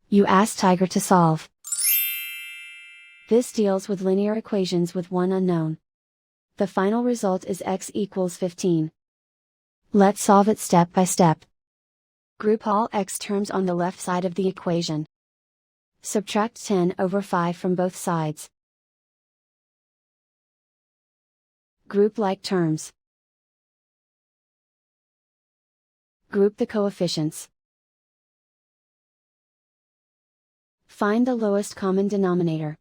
You ask Tiger to solve. This deals with linear equations with one unknown. The final result is x equals 15. Let's solve it step by step. Group all x terms on the left side of the equation. Subtract 10 over 5 from both sides. Group like terms. Group the coefficients. Find the lowest common denominator.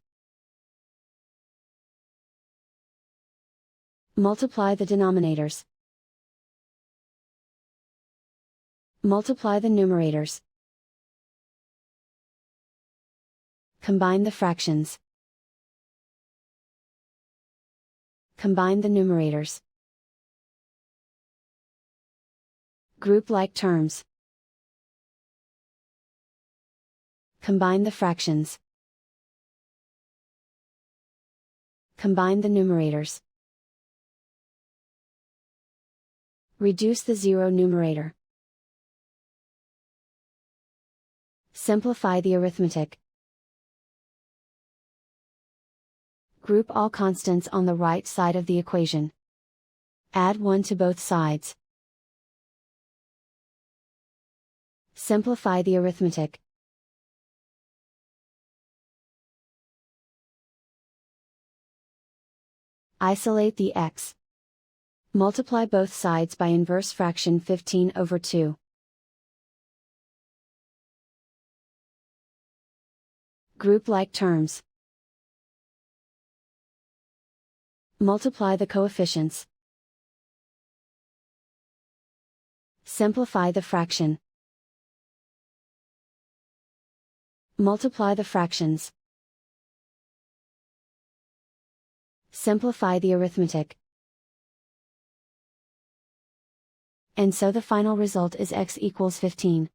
Multiply the denominators. Multiply the numerators. Combine the fractions. Combine the numerators. Group like terms. Combine the fractions. Combine the numerators. Reduce the zero numerator. Simplify the arithmetic. Group all constants on the right side of the equation. Add 1 to both sides. Simplify the arithmetic. Isolate the x. Multiply both sides by inverse fraction 15 over 2. Group like terms. Multiply the coefficients. Simplify the fraction. Multiply the fractions. Simplify the arithmetic. And so the final result is x equals 15.